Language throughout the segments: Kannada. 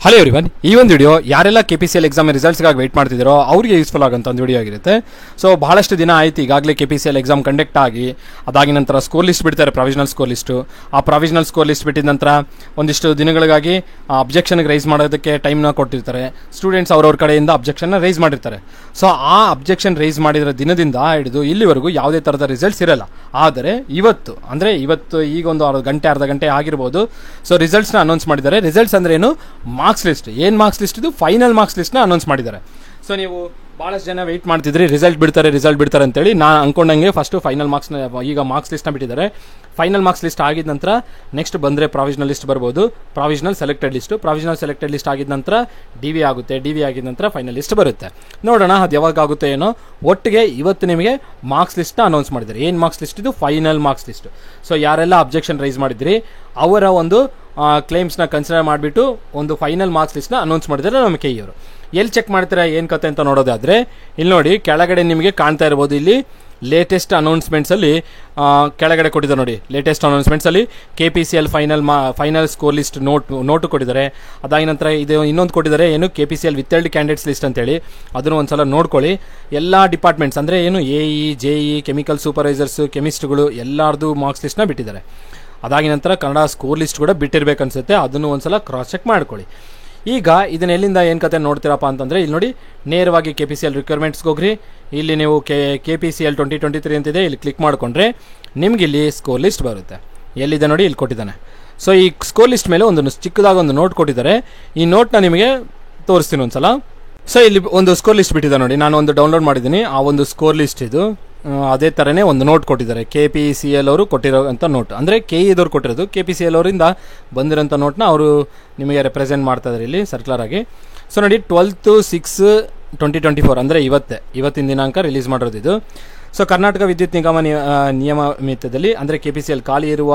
ಹಲೋ ಎವ್ರಿವನ್, ಈ ಒಂದು ವಿಡಿಯೋ ಯಾರೆಲ್ಲ KPCL ಎಕ್ಸಾಮ್ ರಿಸಲ್ಟ್ಸ್ಗಾಗಿ ವೆಯ್ಟ್ ಮಾಡ್ತಿದ್ದೀರೋ ಅವರಿಗೆ ಯೂಸ್ಫುಲ್ ಆಗೋಂಥ ಒಂದು ವಿಡಿಯೋ ಆಗಿರುತ್ತೆ. ಸೊ ಬಹಳಷ್ಟು ದಿನ ಆಯಿತು ಈಗಾಗಲೇ KPCL ಎಕ್ಸಾಮ್ ಕಂಡಕ್ಟ್ ಆಗಿ, ಅದಾಗಿ ನಂತರ ಸ್ಕೋರ್ ಲಿಸ್ಟ್ ಬಿಡ್ತಾರೆ, ಪ್ರಾವಿಷನಲ್ ಸ್ಕೋರ್ ಲಿಸ್ಟು. ಆ ಪ್ರಾವಿಷನಲ್ ಸ್ಕೋರ್ ಲಿಸ್ಟ್ ಬಿಟ್ಟಿದ ನಂತರ ಒಂದಿಷ್ಟು ದಿನಗಳಿಗಾಗಿ ಅಬ್ಜೆಕ್ಷನ್ಗೆ ರೈಸ್ ಮಾಡೋದಕ್ಕೆ ಟೈಮ್ನ ಕೊಟ್ಟಿರ್ತಾರೆ. ಸ್ಟೂಡೆಂಟ್ಸ್ ಅವ್ರವ್ರ ಕಡೆಯಿಂದ ಅಬ್ಜೆಕ್ಷನ್ನ ರೈಸ್ ಮಾಡಿರ್ತಾರೆ. ಸೊ ಆ ಅಬ್ಜೆಕ್ಷನ್ ರೈಸ್ ಮಾಡಿರೋ ದಿನದಿಂದ ಹಿಡಿದು ಇಲ್ಲಿವರೆಗೂ ಯಾವುದೇ ಥರದ ರಿಸಲ್ಟ್ಸ್ ಇರಲ್ಲ. ಆದರೆ ಇವತ್ತು ಈಗ ಒಂದು ಅರ್ಧ ಗಂಟೆ ಆಗಿರ್ಬೋದು. ಸೊ ರಿಸಲ್ಟ್ಸ್ನ ಅನೌನ್ಸ್ ಮಾಡಿದ್ದಾರೆ. ರಿಸಲ್ಟ್ಸ್ ಅಂದ್ರೆ ಏನು? Marks list. ಏನು ಮಾರ್ಕ್ಸ್ ಲಿಸ್ಟ್? ಇದು ಫೈನಲ್ ಮಾರ್ಕ್ಸ್ ಲಿಸ್ಟ್ನ ಅನೌನ್ಸ್ ಮಾಡಿದ್ದಾರೆ. ಸೊ ನೀವು ಭಾಳಷ್ಟು ಜನ ವೆಯ್ಟ್ ಮಾಡ್ತಿದ್ರಿ, ರಿಸಲ್ಟ್ ಬಿಡ್ತಾರೆ ಅಂತೇಳಿ. ನಾನು ಅನ್ಕೊಂಡಂಗೆ ಫಸ್ಟು ಫೈನಲ್ ಮಾರ್ಕ್ಸ್ನ, ಈಗ ಮಾರ್ಕ್ಸ್ ಲಿಸ್ಟ್ನ ಬಿಟ್ಟಿದ್ದಾರೆ. ಫೈನಲ್ ಮಾರ್ಕ್ಸ್ ಲಿಸ್ಟ್ ಆಗಿದ ನಂತರ ನೆಕ್ಸ್ಟ್ ಬಂದರೆ ಪ್ರಾವಿಷನಲ್ ಲಿಸ್ಟ್ ಬರ್ಬೋದು, ಪ್ರಾವಿಷನಲ್ ಸೆಲೆಕ್ಟೆಡ್ ಲಿಸ್ಟ್ ಆಗಿದ ನಂತರ DV ಆಗುತ್ತೆ, DV ಆಗಿದ ನಂತರ ಫೈನಲ್ ಲಿಸ್ಟ್ ಬರುತ್ತೆ. ನೋಡೋಣ ಅದು ಯಾವಾಗ ಆಗುತ್ತೆ ಏನೋ. ಒಟ್ಟಿಗೆ ಇವತ್ತು ನಿಮಗೆ ಮಾರ್ಕ್ಸ್ ಲಿಸ್ಟ್ನ ಅನೌನ್ಸ್ ಮಾಡಿದ್ದಾರೆ. ಏನು ಮಾರ್ಕ್ಸ್ ಲಿಸ್ಟ್? ಇದು ಫೈನಲ್ ಮಾರ್ಕ್ಸ್ ಲಿಸ್ಟ್. ಸೊ ಯಾರೆಲ್ಲ ಅಬ್ಜೆಕ್ಷನ್ ರೈಸ್ ಮಾಡಿದ್ರಿ ಅವರ ಒಂದು ಕ್ಲೇಮ್ಸ್ನ ಕನ್ಸಿಡರ್ ಮಾಡಿಬಿಟ್ಟು ಒಂದು ಫೈನಲ್ ಮಾರ್ಕ್ಸ್ ಲಿಸ್ಟ್ನ ಅನೌನ್ಸ್ ಮಾಡಿದ್ದಾರೆ ನಮ್ಮ KE ಅವರು. ಎಲ್ಲಿ ಚೆಕ್ ಮಾಡ್ತೀರಾ ಏನು ಕತೆ ಅಂತ ನೋಡೋದಾದರೆ ಇಲ್ಲಿ ನೋಡಿ, ಕೆಳಗಡೆ ನಿಮಗೆ ಕಾಣ್ತಾ ಇರ್ಬೋದು. ಇಲ್ಲಿ ಲೇಟೆಸ್ಟ್ ಅನೌನ್ಸ್ಮೆಂಟ್ಸಲ್ಲಿ ಕೆಳಗಡೆ ಕೊಟ್ಟಿದ್ದಾರೆ ನೋಡಿ. ಲೇಟೆಸ್ಟ್ ಅನೌನ್ಸ್ಮೆಂಟ್ಸಲ್ಲಿ KPCL ಫೈನಲ್ ಸ್ಕೋರ್ ಲಿಸ್ಟ್ ನೋಟು ಕೊಟ್ಟಿದ್ದಾರೆ. ಅದಾದ ನಂತರ ಇದು ಇನ್ನೊಂದು ಕೊಟ್ಟಿದ್ದಾರೆ, ಏನು KPCL ವಿತ್ ಕ್ಯಾಂಡಿಡೇಟ್ಸ್ ಲಿಸ್ಟ್ ಅಂತೇಳಿ. ಅದನ್ನು ಒಂದ್ಸಲ ನೋಡ್ಕೊಳ್ಳಿ. ಎಲ್ಲ ಡಿಪಾರ್ಟ್ಮೆಂಟ್ಸ್ ಅಂದರೆ ಏನು AE, JE, ಕೆಮಿಕಲ್ ಸೂಪರ್ವೈಸರ್ಸು, ಕೆಮಿಸ್ಟ್ಗಳು ಎಲ್ಲರದು ಮಾರ್ಕ್ಸ್ ಲಿಸ್ಟ್ನ ಬಿಟ್ಟಿದ್ದಾರೆ. ಅದಾಗಿ ನಂತರ ಕನ್ನಡ ಸ್ಕೋರ್ ಲಿಸ್ಟ್ ಕೂಡ ಬಿಟ್ಟಿರ್ಬೇಕನ್ಸುತ್ತೆ. ಅದನ್ನು ಒಂದ್ಸಲ ಕ್ರಾಸ್ ಚೆಕ್ ಮಾಡ್ಕೊಳ್ಳಿ. ಈಗ ಇದನ್ನ ಎಲ್ಲಿಂದ ಏನು ಕತೆ ನೋಡ್ತೀರಪ್ಪ ಅಂತಂದರೆ ಇಲ್ಲಿ ನೋಡಿ, ನೇರವಾಗಿ KPCL ರಿಕ್ವೈರ್ಮೆಂಟ್ಸ್ಗೆ ಹೋಗ್ರಿ. ಇಲ್ಲಿ ನೀವು KPCL 2023 ಅಂತಿದೆ, ಇಲ್ಲಿ ಕ್ಲಿಕ್ ಮಾಡಿಕೊಂಡ್ರೆ ನಿಮ್ಗೆ ಇಲ್ಲಿ ಸ್ಕೋರ್ ಲಿಸ್ಟ್ ಬರುತ್ತೆ. ಎಲ್ಲಿದೆ ನೋಡಿ, ಇಲ್ಲಿ ಕೊಟ್ಟಿದ್ದಾನೆ. ಸೊ ಈ ಸ್ಕೋರ್ ಲಿಸ್ಟ್ ಮೇಲೆ ಒಂದು ಚಿಕ್ಕದಾಗಿ ಒಂದು ನೋಟ್ ಕೊಟ್ಟಿದ್ದಾರೆ. ಈ ನೋಟ್ನ ನಿಮಗೆ ತೋರಿಸ್ತೀನಿ ಒಂದ್ಸಲ. ಸೊ ಇಲ್ಲಿ ಒಂದು ಸ್ಕೋರ್ ಲಿಸ್ಟ್ ಬಿಟ್ಟಿದೆ ನೋಡಿ, ನಾನು ಒಂದು ಡೌನ್ಲೋಡ್ ಮಾಡಿದ್ದೀನಿ. ಆ ಒಂದು ಸ್ಕೋರ್ ಲಿಸ್ಟ್ ಇದು ಅದೇ ಥರನೇ ಒಂದು ನೋಟ್ ಕೊಟ್ಟಿದ್ದಾರೆ. KPCL ಅವರು ಕೊಟ್ಟಿರೋಂಥ ನೋಟ್, ಅಂದರೆ KE ಕೊಟ್ಟಿರೋದು. KPCL ಅವರಿಂದ ಬಂದಿರೋಂಥ ನೋಟ್ನ ಅವರು ನಿಮಗೆ ರೆಪ್ರೆಸೆಂಟ್ ಮಾಡ್ತಾ ಇದ್ದಾರೆ ಇಲ್ಲಿ ಸರ್ಕ್ಯುಲರ್ ಆಗಿ. ಸೊ ನೋಡಿ, 12/6/2024 ಅಂದರೆ ಇವತ್ತಿನ ದಿನಾಂಕ ರಿಲೀಸ್ ಮಾಡಿರೋದು ಇದು. ಸೊ ಕರ್ನಾಟಕ ವಿದ್ಯುತ್ ನಿಗಮ ನಿಯಮಿತದಲ್ಲಿ ಅಂದರೆ KPCL ಖಾಲಿ ಇರುವ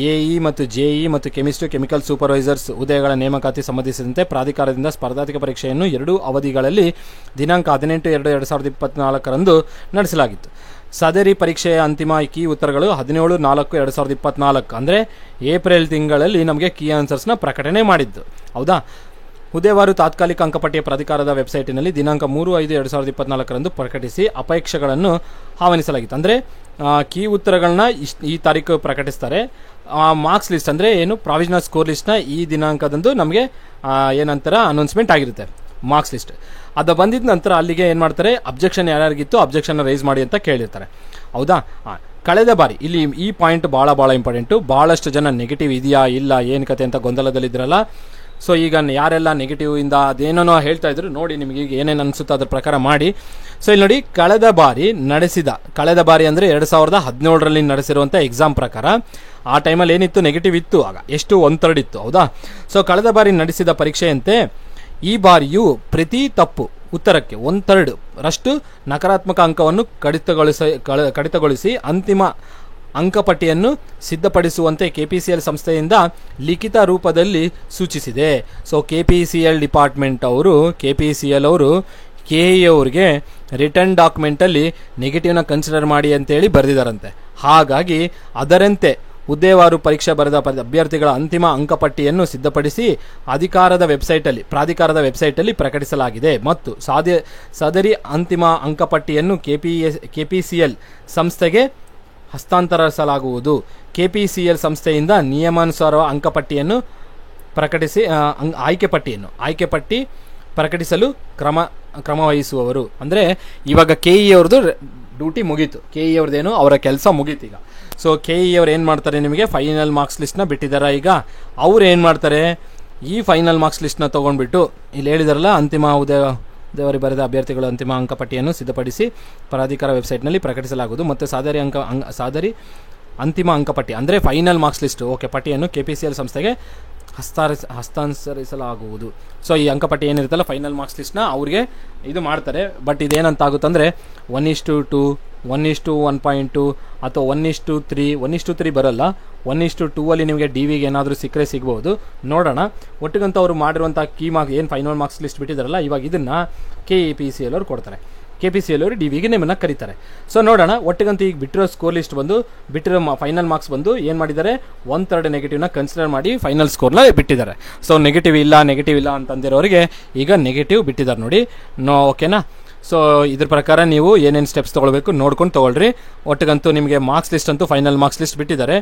AE ಮತ್ತು JE ಮತ್ತು ಕೆಮಿಕಲ್ ಸೂಪರ್ವೈಸರ್ಸ್ ಹುದ್ದೆಗಳ ನೇಮಕಾತಿ ಸಂಬಂಧಿಸಿದಂತೆ ಪ್ರಾಧಿಕಾರದಿಂದ ಸ್ಪರ್ಧಾತ್ಮಕ ಪರೀಕ್ಷೆಯನ್ನು 2 ಅವಧಿಗಳಲ್ಲಿ ದಿನಾಂಕ 18/2/2024 ನಡೆಸಲಾಗಿತ್ತು. ಸದರಿ ಪರೀಕ್ಷೆಯ ಅಂತಿಮ ಕೀ ಉತ್ತರಗಳು 17/4/2024 ಅಂದರೆ ಏಪ್ರಿಲ್ ತಿಂಗಳಲ್ಲಿ ನಮಗೆ ಕೀ ಆನ್ಸರ್ಸ್ನ ಪ್ರಕಟಣೆ ಮಾಡಿದ್ದು. ಹೌದಾ? ಹುದ್ದೆವಾರು ತಾತ್ಕಾಲಿಕ ಅಂಕಪಟ್ಟಿಯ ಪ್ರಾಧಿಕಾರದ ವೆಬ್ಸೈಟಿನಲ್ಲಿ ದಿನಾಂಕ 3/5/2024 ಪ್ರಕಟಿಸಿ ಅಪೇಕ್ಷೆಗಳನ್ನು ಆಹ್ವಾನಿಸಲಾಗಿತ್ತು. ಅಂದರೆ ಕೀ ಉತ್ತರಗಳನ್ನ ಈ ತಾರೀಕು ಪ್ರಕಟಿಸ್ತಾರೆ. ಮಾರ್ಕ್ಸ್ ಲಿಸ್ಟ್ ಅಂದರೆ ಏನು, ಪ್ರಾವಿಷನಲ್ ಸ್ಕೋರ್ ಲಿಸ್ಟ್ನ ಈ ದಿನಾಂಕದಂದು ನಮಗೆ ಏನಂತರ ಅನೌನ್ಸ್ಮೆಂಟ್ ಆಗಿರುತ್ತೆ ಮಾರ್ಕ್ಸ್ ಲಿಸ್ಟ್. ಅದು ಬಂದಿದ್ದ ನಂತರ ಅಲ್ಲಿಗೆ ಏನು ಮಾಡ್ತಾರೆ, ಅಬ್ಜೆಕ್ಷನ್ ಯಾರ್ಯಾರಿಗಿತ್ತು ಅಬ್ಜೆಕ್ಷನ್ ರೈಸ್ ಮಾಡಿ ಅಂತ ಕೇಳಿರ್ತಾರೆ. ಹೌದಾ? ಕಳೆದ ಬಾರಿ ಇಲ್ಲಿ ಈ ಪಾಯಿಂಟ್ ಭಾಳ ಇಂಪಾರ್ಟೆಂಟು. ಭಾಳಷ್ಟು ಜನ ನೆಗೆಟಿವ್ ಇದೆಯಾ ಇಲ್ಲ ಏನು ಕತೆ ಅಂತ ಗೊಂದಲದಲ್ಲಿದ್ರಲ್ಲ. ಸೊ ಈಗ ಯಾರೆಲ್ಲ ನೆಗೆಟಿವ್ ಇಂದ ಅದೇನೋ ಹೇಳ್ತಾ ಇದ್ರು ನೋಡಿ, ನಿಮಗೆ ಈಗ ಏನೇನು ಅನಿಸುತ್ತೋ ಅದ್ರ ಪ್ರಕಾರ ಮಾಡಿ. ಸೊ ಇಲ್ಲಿ ನೋಡಿ, ಕಳೆದ ಬಾರಿ ಅಂದರೆ 2017ರಲ್ಲಿ ನಡೆಸಿರುವಂಥ ಎಕ್ಸಾಮ್ ಪ್ರಕಾರ ಆ ಟೈಮಲ್ಲಿ ಏನಿತ್ತು, ನೆಗೆಟಿವ್ ಇತ್ತು. ಆಗ ಎಷ್ಟು 1/3 ಇತ್ತು. ಹೌದಾ? ಸೊ ಕಳೆದ ಬಾರಿ ನಡೆಸಿದ ಪರೀಕ್ಷೆಯಂತೆ ಈ ಬಾರಿಯೂ ಪ್ರತಿ ತಪ್ಪು ಉತ್ತರಕ್ಕೆ 1/3 ನಕಾರಾತ್ಮಕ ಅಂಕವನ್ನು ಕಡಿತಗೊಳಿಸಿ ಅಂತಿಮ ಅಂಕಪಟ್ಟಿಯನ್ನು ಸಿದ್ಧಪಡಿಸುವಂತೆ KPCL ಸಂಸ್ಥೆಯಿಂದ ಲಿಖಿತ ರೂಪದಲ್ಲಿ ಸೂಚಿಸಿದೆ. ಸೊ KPCL ಡಿಪಾರ್ಟ್ಮೆಂಟ್ ಅವರು KPCL ಅವರು KE ಅವ್ರಿಗೆ ರಿಟರ್ನ್ ಡಾಕ್ಯುಮೆಂಟಲ್ಲಿ ನೆಗೆಟಿವ್ನ ಕನ್ಸಿಡರ್ ಮಾಡಿ ಅಂತೇಳಿ ಬರೆದಿದ್ದಾರಂತೆ. ಹಾಗಾಗಿ ಅದರಂತೆ ಹುದ್ದೆವಾರು ಪರೀಕ್ಷೆ ಬರೆದ ಅಭ್ಯರ್ಥಿಗಳ ಅಂತಿಮ ಅಂಕಪಟ್ಟಿಯನ್ನು ಸಿದ್ಧಪಡಿಸಿ ಪ್ರಾಧಿಕಾರದ ವೆಬ್ಸೈಟಲ್ಲಿ ಪ್ರಕಟಿಸಲಾಗಿದೆ ಮತ್ತು ಸದರಿ ಅಂತಿಮ ಅಂಕಪಟ್ಟಿಯನ್ನು KPCL ಸಂಸ್ಥೆಗೆ ಹಸ್ತಾಂತರಿಸಲಾಗುವುದು. KPCL ಸಂಸ್ಥೆಯಿಂದ ನಿಯಮಾನುಸಾರ ಅಂಕಪಟ್ಟಿಯನ್ನು ಪ್ರಕಟಿಸಿ ಆಯ್ಕೆ ಪಟ್ಟಿ ಪ್ರಕಟಿಸಲು ಕ್ರಮ ವಹಿಸುವವರು. ಅಂದರೆ ಇವಾಗ KE ಅವ್ರದ್ದು ಡ್ಯೂಟಿ ಮುಗೀತು. KE ಅವ್ರದ್ದೇನು ಅವರ ಕೆಲಸ ಮುಗೀತು ಈಗ. ಸೊ KE ಅವ್ರು ಏನು ಮಾಡ್ತಾರೆ, ನಿಮಗೆ ಫೈನಲ್ ಮಾರ್ಕ್ಸ್ ಲಿಸ್ಟ್ನ ಬಿಟ್ಟಿದ್ದಾರೆ. ಈಗ ಅವ್ರು ಏನು ಮಾಡ್ತಾರೆ, ಈ ಫೈನಲ್ ಮಾರ್ಕ್ಸ್ ಲಿಸ್ಟ್ನ ತೊಗೊಂಡ್ಬಿಟ್ಟು ಇಲ್ಲಿ ಹೇಳಿದಾರಲ್ಲ, ಅಂತಿಮ ಹುದ್ದೆವಾರಿ ಬರೆದ ಅಭ್ಯರ್ಥಿಗಳ ಅಂತಿಮ ಅಂಕಪಟ್ಟಿಯನ್ನು ಸಿದ್ಧಪಡಿಸಿ ಪ್ರಾಧಿಕಾರ ವೆಬ್ಸೈಟ್ನಲ್ಲಿ ಪ್ರಕಟಿಸಲಾಗುವುದು ಮತ್ತು ಸಾದರಿ ಅಂತಿಮ ಅಂಕಪಟ್ಟಿ ಅಂದರೆ ಫೈನಲ್ ಮಾರ್ಕ್ಸ್ ಲಿಸ್ಟ್ ಪಟ್ಟಿಯನ್ನು KPCL ಸಂಸ್ಥೆಗೆ ಹಸ್ತಾಂತರಿಸಲಾಗುವುದು. ಸೊ ಈ ಅಂಕಪಟ್ಟಿ ಏನಿರುತ್ತಲ್ಲ ಫೈನಲ್ ಮಾರ್ಕ್ಸ್ ಲಿಸ್ಟ್ನ ಅವ್ರಿಗೆ ಇದು ಮಾಡ್ತಾರೆ. ಬಟ್ ಇದೇನಂತ ಆಗುತ್ತಂದರೆ 1:2, 1:1.2 ಅಥವಾ 1:3, 1:3 ಬರಲ್ಲ. 1:2 ಅಲ್ಲಿ ನಿಮಗೆ DVಗೆ ಏನಾದರೂ ಸಿಗ್ಬೋದು, ನೋಡೋಣ. ಒಟ್ಟಿಗಂತ ಅವರು ಮಾಡಿರುವಂಥ ಕೀ ಮಾರ್ಕ್ಸ್ ಏನು ಫೈನಲ್ ಮಾರ್ಕ್ಸ್ ಲಿಸ್ಟ್ ಬಿಟ್ಟಿದ್ದಾರಲ್ಲ, ಇವಾಗ ಇದನ್ನು KPCL ಅವರು ಕೊಡ್ತಾರೆ. KPCL ಅವರು DVಗೆ ನಿಮ್ಮನ್ನು ಕರೀತಾರೆ. ಸೊ ನೋಡೋಣ ಒಟ್ಟಿಗಂತೂ ಈಗ ಬಿಟ್ಟಿರೋ ಸ್ಕೋರ್ ಲಿಸ್ಟ್ ಬಂದು ಬಿಟ್ಟಿರೋ ಫೈನಲ್ ಮಾರ್ಕ್ಸ್ ಬಂದು ಏನು ಮಾಡಿದ್ದಾರೆ, 1/3 ನೆಗೆಟಿವ್ನ ಕನ್ಸಿಡರ್ ಮಾಡಿ ಫೈನಲ್ ಸ್ಕೋರ್ನ ಬಿಟ್ಟಿದ್ದಾರೆ. ಸೊ ನೆಗೆಟಿವ್ ಇಲ್ಲ ಅಂತಂದಿರೋರಿಗೆ ಈಗ ನೆಗೆಟಿವ್ ಬಿಟ್ಟಿದ್ದಾರೆ ನೋಡಿ. ಓಕೆನಾ. ಸೊ ಇದ್ರ ಪ್ರಕಾರ ನೀವು ಏನೇನು ಸ್ಟೆಪ್ಸ್ ತೊಗೊಳ್ಬೇಕು ನೋಡ್ಕೊಂಡು ತೊಗೊಳ್ರಿ. ಒಟ್ಟಿಗಂತೂ ನಿಮಗೆ ಮಾರ್ಕ್ಸ್ ಲಿಸ್ಟ್ ಅಂತೂ ಫೈನಲ್ ಮಾರ್ಕ್ಸ್ ಲಿಸ್ಟ್ ಬಿಟ್ಟಿದ್ದಾರೆ.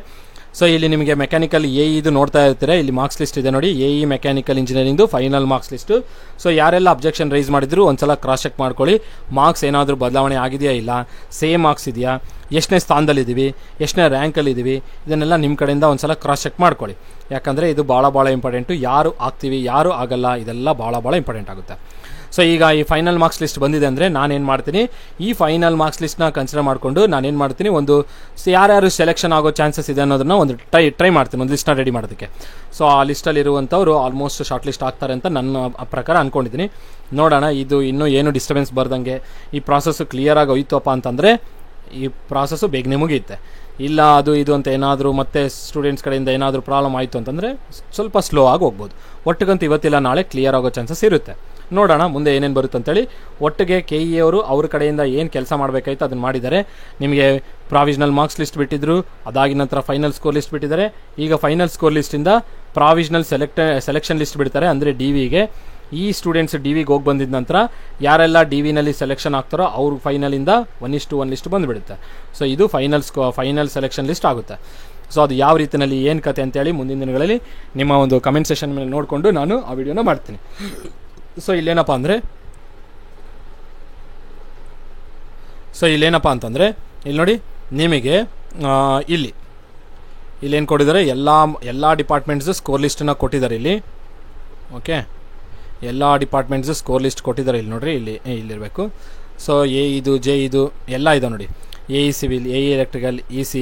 ಸೊ ಇಲ್ಲಿ ನಿಮಗೆ ಮೆಕ್ಯಾನಿಕಲ್ ಇದು ನೋಡ್ತಾ ಇರ್ತೀರಾ, ಇಲ್ಲಿ ಮಾರ್ಕ್ಸ್ ಲಿಸ್ಟ್ ಇದೆ ನೋಡಿ, ಮೆಕ್ಯಾನಿಕಲ್ ಇಂಜಿನಿಯರಿಂಗ್ದು ಫೈನಲ್ ಮಾರ್ಕ್ಸ್ ಲಿಸ್ಟು. ಸೊ ಯಾರೆಲ್ಲ ಅಬ್ಜೆಕ್ಷನ್ ರೈಸ್ ಮಾಡಿದ್ರು ಒಂದ್ಸಲ ಕ್ರಾಸ್ ಚೆಕ್ ಮಾಡ್ಕೊಳ್ಳಿ. ಮಾರ್ಕ್ಸ್ ಏನಾದರೂ ಬದಲಾವಣೆ ಆಗಿದೆಯಾ ಇಲ್ಲ, ಸೇಮ್ ಮಾರ್ಕ್ಸ್ ಇದೆಯಾ, ಎಷ್ಟನೇ ಸ್ಥಾನದಲ್ಲಿದ್ದೀವಿ, ಎಷ್ಟನೇ ರ್ಯಾಂಕಲ್ಲಿದ್ದೀವಿ, ಇದನ್ನೆಲ್ಲ ನಿಮ್ಮ ಕಡೆಯಿಂದ ಒಂದ್ಸಲ ಕ್ರಾಸ್ ಚೆಕ್ ಮಾಡ್ಕೊಳ್ಳಿ. ಯಾಕಂದರೆ ಇದು ಭಾಳ ಇಂಪಾರ್ಟೆಂಟು. ಯಾರು ಆಗ್ತೀವಿ ಯಾರು ಆಗಲ್ಲ ಇದೆಲ್ಲ ಭಾಳ ಇಂಪಾರ್ಟೆಂಟ್ ಆಗುತ್ತೆ. ಸೊ ಈಗ ಈ ಫೈನಲ್ ಮಾರ್ಕ್ಸ್ ಲಿಸ್ಟ್ ಬಂದಿದೆ ಅಂದರೆ ನಾನೇನು ಮಾಡ್ತೀನಿ, ಈ ಫೈನಲ್ ಮಾರ್ಕ್ಸ್ ಲಿಸ್ಟ್ನ ಕನ್ಸಿಡರ್ ಮಾಡಿಕೊಂಡು ನಾನೇನು ಮಾಡ್ತೀನಿ, ಒಂದು ಯಾರ್ಯಾರು ಸೆಲೆಕ್ಷನ್ ಆಗೋ ಚಾನ್ಸಸ್ ಇದೆ ಅನ್ನೋದನ್ನ ಒಂದು ಟ್ರೈ ಮಾಡ್ತೀನಿ, ಒಂದು ಲಿಸ್ಟ್ನ ರೆಡಿ ಮಾಡೋದಕ್ಕೆ. ಸೊ ಆ ಲಿಸ್ಟಲ್ಲಿರುವಂಥವ್ರು ಆಲ್ಮೋಸ್ಟ್ ಶಾರ್ಟ್ ಲಿಸ್ಟ್ ಆಗ್ತಾರೆ ಅಂತ ನನ್ನ ಪ್ರಕಾರ ಅಂದ್ಕೊಂಡಿದ್ದೀನಿ. ನೋಡೋಣ, ಇದು ಇನ್ನೂ ಏನು ಡಿಸ್ಟರ್ಬೆನ್ಸ್ ಬರ್ದಂಗೆ ಈ ಪ್ರಾಸೆಸ್ಸು ಕ್ಲಿಯರಾಗಿ ಹೋಯ್ತಪ್ಪ ಅಂತಂದರೆ ಈ ಪ್ರಾಸೆಸ್ಸು ಬೇಗನೆ ಮುಗಿಯುತ್ತೆ. ಇಲ್ಲ ಅದು ಇದು ಅಂತ ಏನಾದರೂ ಮತ್ತೆ ಸ್ಟೂಡೆಂಟ್ಸ್ ಕಡೆಯಿಂದ ಏನಾದರೂ ಪ್ರಾಬ್ಲಮ್ ಆಯಿತು ಅಂತಂದರೆ ಸ್ವಲ್ಪ ಸ್ಲೋ ಆಗಿ ಹೋಗ್ಬೋದು. ಒಟ್ಟಿಗಂತೂ ಇವತ್ತಿಲ್ಲ ನಾಳೆ ಕ್ಲಿಯರ್ ಆಗೋ ಚಾನ್ಸಸ್ ಇರುತ್ತೆ. ನೋಡೋಣ ಮುಂದೆ ಏನೇನು ಬರುತ್ತೆ ಅಂತೇಳಿ. ಒಟ್ಟಿಗೆ KE ಅವರು ಅವ್ರ ಕಡೆಯಿಂದ ಏನು ಕೆಲಸ ಮಾಡಬೇಕಾಯ್ತು ಅದನ್ನು ಮಾಡಿದ್ದಾರೆ. ನಿಮಗೆ ಪ್ರಾವಿಷನಲ್ ಮಾರ್ಕ್ಸ್ ಲಿಸ್ಟ್ ಬಿಟ್ಟಿದ್ರು, ಅದಾಗಿನ ನಂತರ ಫೈನಲ್ ಸ್ಕೋರ್ ಲಿಸ್ಟ್ ಬಿಟ್ಟಿದ್ದಾರೆ. ಈಗ ಫೈನಲ್ ಸ್ಕೋರ್ ಲಿಸ್ಟಿಂದ ಪ್ರಾವಿಷನಲ್ ಸೆಲೆಕ್ಷನ್ ಲಿಸ್ಟ್ ಬಿಡ್ತಾರೆ, ಅಂದರೆ DVಗೆ. ಈ ಸ್ಟೂಡೆಂಟ್ಸ್ DVಗೆ ಹೋಗಿ ಬಂದಿದ ನಂತರ ಯಾರೆಲ್ಲ DVನಲ್ಲಿ ಸೆಲೆಕ್ಷನ್ ಆಗ್ತಾರೋ ಅವ್ರ ಫೈನಲಿಂದ 1:1 ಲಿಸ್ಟ್ ಬಂದುಬಿಡುತ್ತೆ. ಸೊ ಇದು ಫೈನಲ್ ಸೆಲೆಕ್ಷನ್ ಲಿಸ್ಟ್ ಆಗುತ್ತೆ. ಸೊ ಅದು ಯಾವ ರೀತಿಯಲ್ಲಿ ಏನು ಕತೆ ಅಂತೇಳಿ ಮುಂದಿನ ದಿನಗಳಲ್ಲಿ ನಿಮ್ಮ ಒಂದು ಕಮೆಂಟ್ ಸೆಷನ್ ಮೇಲೆ ನೋಡಿಕೊಂಡು ನಾನು ಆ ವಿಡಿಯೋನ ಮಾಡ್ತೀನಿ. ಸೊ ಇಲ್ಲೇನಪ್ಪ ಅಂತಂದರೆ ಇಲ್ಲಿ ನೋಡಿ, ನಿಮಗೆ ಇಲ್ಲೇನು ಕೊಟ್ಟಿದ್ದಾರೆ, ಎಲ್ಲ ಡಿಪಾರ್ಟ್ಮೆಂಟ್ಸ್ ಸ್ಕೋರ್ ಲಿಸ್ಟನ್ನು ಕೊಟ್ಟಿದ್ದಾರೆ ಇಲ್ಲಿ. ಓಕೆ, ಎಲ್ಲ ಡಿಪಾರ್ಟ್ಮೆಂಟ್ಸ್ ಸ್ಕೋರ್ ಲಿಸ್ಟ್ ಕೊಟ್ಟಿದ್ದಾರೆ ಇಲ್ಲಿ ನೋಡ್ರಿ, ಇಲ್ಲಿರಬೇಕು. ಸೊ ಇದು ಜೆ ಇದು ಎಲ್ಲ ಇದೆ ನೋಡಿ, AE civil, AE electrical, EC.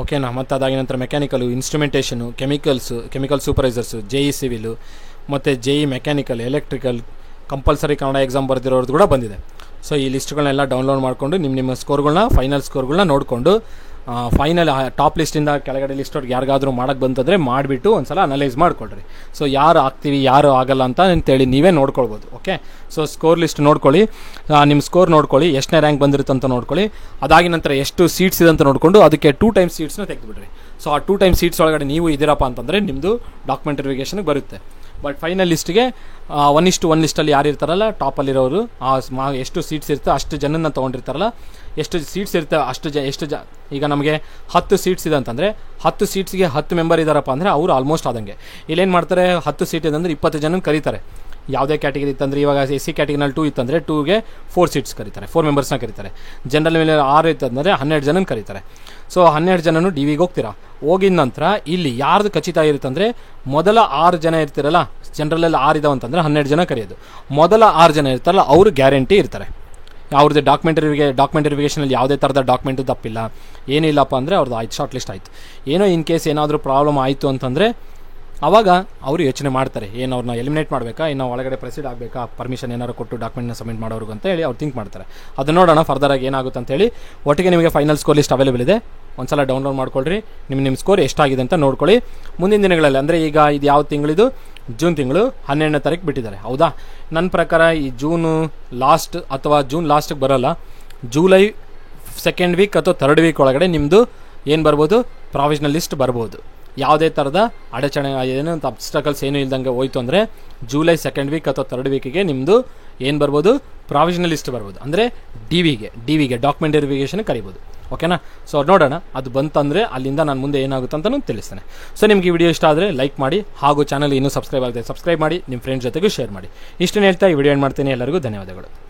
ಓಕೆನಾ. ಮತ್ತು ಅದಾಗಿನ ನಂತರ mechanical, instrumentation, chemical supervisors, JE civil, ಮತ್ತು JE mechanical, electrical, compulsory Kannada exam ಬರೆದಿರೋದು ಕೂಡ ಬಂದಿದೆ. ಸೊ ಈ ಲಿಸ್ಟ್ಗಳನ್ನೆಲ್ಲ ಡೌನ್ಲೋಡ್ ಮಾಡಿಕೊಂಡು ನಿಮ್ಮ ಸ್ಕೋರ್ಗಳನ್ನ ಫೈನಲ್ ಸ್ಕೋರ್ಗಳನ್ನ ನೋಡಿಕೊಂಡು ಫೈನಲ್ ಟಾಪ್ ಲಿಸ್ಟಿಂದ ಕೆಳಗಡೆ ಲಿಸ್ಟವ್ರಿಗೆ ಯಾರಿಗಾದರೂ ಮಾಡೋಕ್ಕೆ ಬಂತಂದರೆ ಮಾಡಿಬಿಟ್ಟು ಒಂದ್ಸಲ ಅನಲೈಸ್ ಮಾಡಿಕೊಳ್ರಿ. ಸೊ ಯಾರು ಆಗ್ತೀವಿ ಯಾರು ಆಗಲ್ಲ ಅಂತೇಳಿ ನೀವೇ ನೋಡ್ಕೊಳ್ಬೋದು. ಓಕೆ, ಸೊ ಸ್ಕೋರ್ ಲಿಸ್ಟ್ ನೋಡ್ಕೊಳ್ಳಿ, ನಿಮ್ಮ ಸ್ಕೋರ್ ನೋಡ್ಕೊಳ್ಳಿ, ಎಷ್ಟನೇ ರ್ಯಾಂಕ್ ಬಂದಿರುತ್ತೆ ಅಂತ ನೋಡ್ಕೊಳ್ಳಿ. ಅದಾಗಿನ ನಂತರ ಎಷ್ಟು ಸೀಟ್ಸ್ ಇದೆ ಅಂತ ನೋಡಿಕೊಂಡು ಅದಕ್ಕೆ 2 ಟೈಮ್ಸ್ ಸೀಟ್ಸ್ನ ತೆಗೆದುಬಿಡ್ರಿ. ಸೊ ಆ 2 ಟೈಮ್ಸ್ ಸೀಟ್ಸ್ ಒಳಗಡೆ ನೀವು ಇದ್ದೀರಪ್ಪ ಅಂತಂದರೆ ನಿಮ್ಮದು ಡಾಕ್ಯುಮೆಂಟ್ ವೆರಿಫಿಕೇಷನ್ಗೆ ಬರುತ್ತೆ. ಬಟ್ ಫೈನಲ್ ಲಿಸ್ಟ್ಗೆ 1:1 ಲಿಸ್ಟಲ್ಲಿ ಯಾರು ಇರ್ತಾರಲ್ಲ ಟಾಪಲ್ಲಿರೋರು, ಎಷ್ಟು ಸೀಟ್ಸ್ ಇರುತ್ತೆ ಅಷ್ಟು ಜನನ ತೊಗೊಂಡಿರ್ತಾರಲ್ಲ, ಎಷ್ಟು ಸೀಟ್ಸ್ ಇರುತ್ತೆ ಈಗ ನಮಗೆ 10 ಸೀಟ್ಸ್ ಇದೆ ಅಂತಂದರೆ 10 ಸೀಟ್ಸ್ಗೆ 10 ಮೆಂಬರ್ ಇದ್ದಾರಪ್ಪ ಅಂದರೆ ಅವರು ಆಲ್ಮೋಸ್ಟ್ ಆದಂಗೆ. ಇಲ್ಲೇನು ಮಾಡ್ತಾರೆ, 10 ಸೀಟ್ ಇದೆ ಅಂದರೆ 20 ಜನ ಕರೀತಾರೆ. ಯಾವುದೇ ಕ್ಯಾಟಗರಿ ಇತ್ತಂದರೆ ಇವಾಗ SC ಕ್ಯಾಟಗರಿನಲ್ಲಿ 2 ಇತ್ತಂದರೆ 2ಗೆ 4 ಸೀಟ್ಸ್ ಕರೀತಾರೆ, 4 ಮೆಂಬರ್ಸ್ನ ಕರೀತಾರೆ. ಜನರಲ್ ಮೇಲೆ 6 ಇತ್ತಂದರೆ 12 ಜನನ ಕರೀತಾರೆ. ಸೊ 12 ಜನನು DVಗೆ ಹೋಗ್ತೀರಾ. ಹೋಗಿದ ನಂತರ ಇಲ್ಲಿ ಯಾರ್ದು ಖಚಿತ ಇರುತ್ತಂದರೆ ಮೊದಲ 6 ಜನ ಇರ್ತಿರಲ್ಲ, ಜನರಲಲ್ಲಿ 6 ಇದಾವೆ ಅಂತಂದರೆ 12 ಜನ ಕರೆಯೋದು. ಮೊದಲ 6 ಜನ ಇರ್ತಾರಲ್ಲ ಅವರು ಗ್ಯಾರಂಟಿ ಇರ್ತಾರೆ. ಅವ್ರದ್ದು ಡಾಕ್ಯುಮೆಂಟ್ ವೆರಿಫಿಕೇಷನಲ್ಲಿ ಯಾವುದೇ ಥರದ ಡಾಕ್ಯುಮೆಂಟು ತಪ್ಪಿಲ್ಲ, ಏನಿಲ್ಲಪ್ಪ ಅಂದರೆ ಅವ್ರದ್ದು ಆಯ್ತು, ಶಾರ್ಟ್ ಲಿಸ್ಟ್ ಆಯಿತು. ಏನೋ ಇನ್ ಕೇಸ್ ಏನಾದರೂ ಪ್ರಾಬ್ಲಮ್ ಆಯಿತು ಅಂತಂದರೆ ಆವಾಗ ಅವರು ಯೋಚನೆ ಮಾಡ್ತಾರೆ, ಏನು ಅವ್ರನ್ನ ಎಲಿಮಿನೇಟ್ ಮಾಡಬೇಕಾ, ಇನ್ನು ಒಳಗಡೆ ಪ್ರೊಸೀಡ್ ಆಗಬೇಕಾ, ಪರ್ಮಿಷನ್ ಏನಾರು ಕೊಟ್ಟು ಡಾಕ್ಯುಮೆಂಟ್ನ ಸಬ್ಮಿಟ್ ಮಾಡೋರು ಅಂತ ಹೇಳಿ ಅವ್ರು ಥಿಂಕ್ ಮಾಡ್ತಾರೆ. ಅದು ನೋಡೋಣ ಫರ್ದರಾಗಿ ಏನಾಗುತ್ತೆ ಅಂತೇಳಿ. ಒಟ್ಟಿಗೆ ನಿಮಗೆ ಫೈನಲ್ ಸ್ಕೋರ್ ಲಿಸ್ಟ್ ಅವೈಲೇಬಲ್ ಇದೆ, ಒಂದ್ಸಲ ಡೌನ್ಲೋಡ್ ಮಾಡ್ಕೊಳ್ರಿ. ನಿಮ್ಮ ಸ್ಕೋರ್ ಎಷ್ಟಾಗಿದೆ ಅಂತ ನೋಡ್ಕೊಳ್ಳಿ. ಮುಂದಿನ ದಿನಗಳಲ್ಲಿ ಅಂದರೆ ಈಗ ಇದು ಯಾವ ತಿಂಗಳಿದು, ಜೂನ್ ತಿಂಗಳು 12ನೇ ತಾರೀಕು ಬಿಟ್ಟಿದ್ದಾರೆ, ಹೌದಾ? ನನ್ನ ಪ್ರಕಾರ ಈ ಜೂನು ಲಾಸ್ಟ್ ಅಥವಾ ಜೂನ್ ಲಾಸ್ಟಿಗೆ ಬರೋಲ್ಲ, ಜುಲೈ 2nd ವೀಕ್ ಅಥವಾ 3rd ವೀಕ್ ಒಳಗಡೆ ನಿಮ್ಮದು ಏನು ಬರ್ಬೋದು, ಪ್ರಾವಿಷನಲ್ ಲಿಸ್ಟ್ ಬರ್ಬೋದು. ಯಾವುದೇ ಥರದ ಅಡಚಣೆ ಏನು ಅಬ್ಸ್ಟಕಲ್ಸ್ ಏನೂ ಇಲ್ದಂಗೆ ಹೋಯ್ತು ಅಂದರೆ ಜುಲೈ 2nd ವೀಕ್ ಅಥವಾ 3rd ವೀಕಿಗೆ ನಿಮ್ಮದು ಏನು ಬರ್ಬೋದು, ಪ್ರಾವಿಷನಲ್ ಲಿಸ್ಟ್ ಬರ್ಬೋದು. ಅಂದರೆ ಡಿವಿಗೆ ಡಾಕ್ಯುಮೆಂಟ್ ವೆರಿಫಿಕೇಷನ್ ಕರಿಬೋದು. ಓಕೆನಾ? ಸೊ ನೋಡೋಣ, ಅದು ಬಂತಂದರೆ ಅಲ್ಲಿಂದ ನಾನು ಮುಂದೆ ಏನಾಗುತ್ತೆ ಅಂತ ತಿಳಿಸ್ತೇನೆ. ಸೊ ನಿಮಗೆ ಈ ವಿಡಿಯೋ ಇಷ್ಟ ಆದರೆ ಲೈಕ್ ಮಾಡಿ, ಹಾಗೂ ಚಾನಲ್ ಇನ್ನೂ ಸಬ್ಸ್ಕ್ರೈಬ್ ಆಗಿದೆ ಸಬ್ಸ್ಕ್ರೈಬ್ ಮಾಡಿ, ನಿಮ್ಮ ಫ್ರೆಂಡ್ಸ್ ಜೊತೆಗೂ ಶೇರ್ ಮಾಡಿ. ಇಷ್ಟನ್ನು ಹೇಳ್ತಾ ಈ ವಿಡಿಯೋ ಏನು ಮಾಡ್ತೀನಿ. ಎಲ್ಲರಿಗೂ ಧನ್ಯವಾದಗಳು.